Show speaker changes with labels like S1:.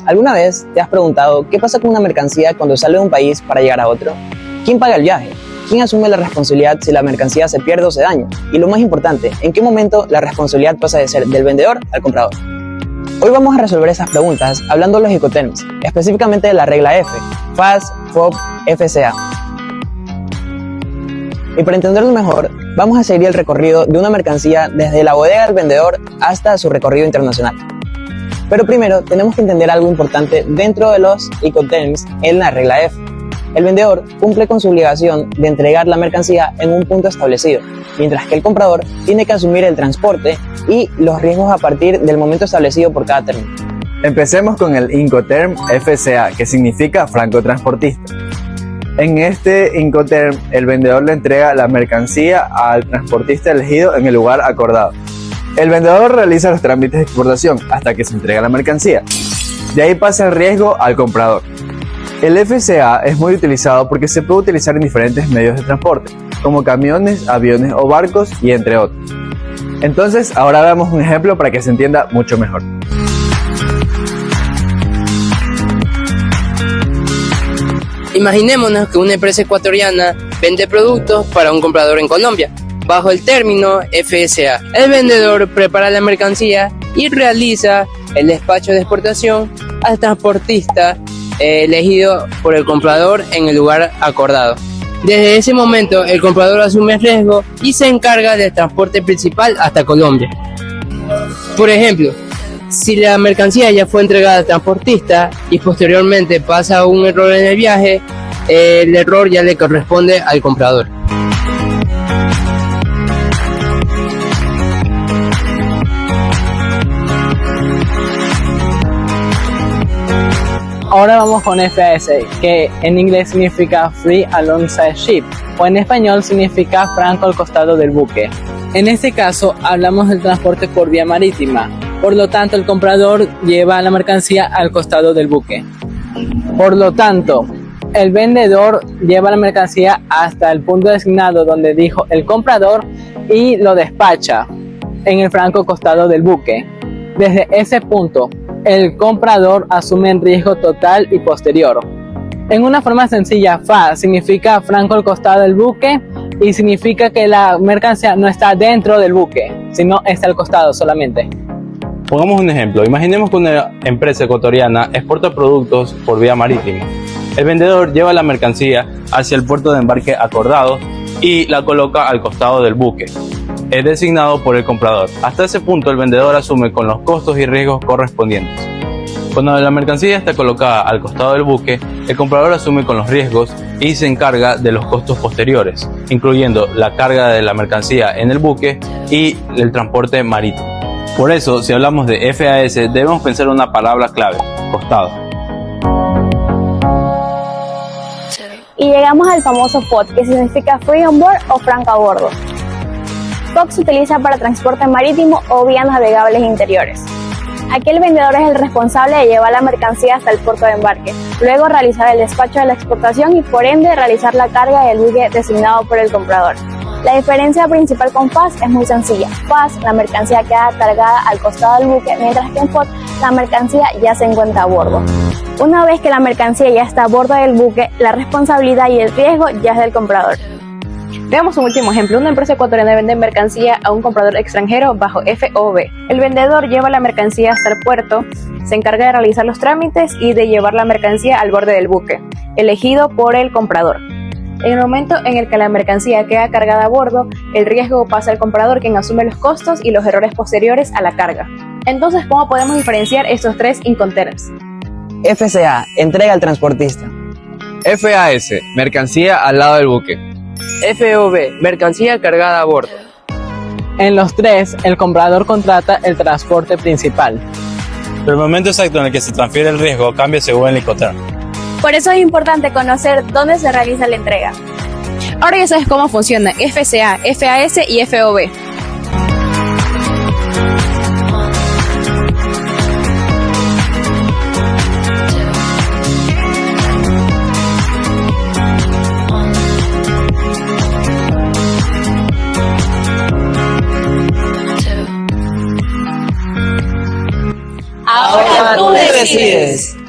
S1: ¿Alguna vez te has preguntado qué pasa con una mercancía cuando sale de un país para llegar a otro? ¿Quién paga el viaje? ¿Quién asume la responsabilidad si la mercancía se pierde o se daña? Y lo más importante, ¿en qué momento la responsabilidad pasa de ser del vendedor al comprador? Hoy vamos a resolver esas preguntas hablando de los Incoterms, específicamente de la regla F, FAS, FOB, FCA. Y para entenderlo mejor, vamos a seguir el recorrido de una mercancía desde la bodega del vendedor hasta su recorrido internacional. Pero primero tenemos que entender algo importante dentro de los Incoterms en la regla F. El vendedor cumple con su obligación de entregar la mercancía en un punto establecido, mientras que el comprador tiene que asumir el transporte y los riesgos a partir del momento establecido por cada término.
S2: Empecemos con el Incoterm FCA, que significa francotransportista. En este Incoterm, el vendedor le entrega la mercancía al transportista elegido en el lugar acordado. El vendedor realiza los trámites de exportación hasta que se entrega la mercancía. De ahí pasa el riesgo al comprador. El FCA es muy utilizado porque se puede utilizar en diferentes medios de transporte, como camiones, aviones o barcos y entre otros. Entonces, ahora veamos un ejemplo para que se entienda mucho mejor.
S3: Imaginémonos que una empresa ecuatoriana vende productos para un comprador en Colombia, bajo el término FSA. El vendedor prepara la mercancía y realiza el despacho de exportación al transportista elegido por el comprador en el lugar acordado. Desde ese momento, el comprador asume el riesgo y se encarga del transporte principal hasta Colombia. Por ejemplo, si la mercancía ya fue entregada al transportista y posteriormente pasa un error en el viaje, el error ya le corresponde al comprador.
S4: Ahora vamos con FAS, que en inglés significa Free Alongside Ship, o en español significa franco al costado del buque. En este caso hablamos del transporte por vía marítima, por lo tanto el comprador lleva la mercancía al costado del buque. Por lo tanto, el vendedor lleva la mercancía hasta el punto designado donde dijo el comprador y lo despacha en el franco costado del buque. Desde ese punto, el comprador asume el riesgo total y posterior. En una forma sencilla, FA significa franco al costado del buque y significa que la mercancía no está dentro del buque, sino está al costado solamente.
S5: Pongamos un ejemplo. Imaginemos que una empresa ecuatoriana exporta productos por vía marítima. El vendedor lleva la mercancía hacia el puerto de embarque acordado y la coloca al costado del buque. Es designado por el comprador. Hasta ese punto el vendedor asume con los costos y riesgos correspondientes. Cuando la mercancía está colocada al costado del buque, el comprador asume con los riesgos y se encarga de los costos posteriores, incluyendo la carga de la mercancía en el buque y el transporte marítimo. Por eso, si hablamos de FAS, debemos pensar en una palabra clave: costado.
S6: Y llegamos al famoso FOB, que significa Free on Board o franco a bordo. FOB se utiliza para transporte marítimo o vías navegables interiores. Aquí el vendedor es el responsable de llevar la mercancía hasta el puerto de embarque, luego realizar el despacho de la exportación y por ende realizar la carga del buque designado por el comprador. La diferencia principal con FAS es muy sencilla. FAS, la mercancía queda cargada al costado del buque, mientras que en FOB la mercancía ya se encuentra a bordo. Una vez que la mercancía ya está a bordo del buque, la responsabilidad y el riesgo ya es del comprador.
S7: Veamos un último ejemplo. Una empresa ecuatoriana vende mercancía a un comprador extranjero bajo FOB. El vendedor lleva la mercancía hasta el puerto, se encarga de realizar los trámites y de llevar la mercancía al borde del buque, elegido por el comprador. En el momento en el que la mercancía queda cargada a bordo, el riesgo pasa al comprador, quien asume los costos y los errores posteriores a la carga. Entonces, ¿cómo podemos diferenciar estos tres Incoterms?
S1: FCA, entrega al transportista.
S2: FAS, mercancía al lado del buque.
S3: FOB, mercancía cargada a bordo.
S4: En los tres, el comprador contrata el transporte principal.
S5: Pero el momento exacto en el que se transfiere el riesgo cambia según el Incoterm.
S6: Por eso es importante conocer dónde se realiza la entrega.
S7: Ahora ya sabes cómo funciona FCA, FAS y FOB.
S6: Ahora tú decides.
S3: decides?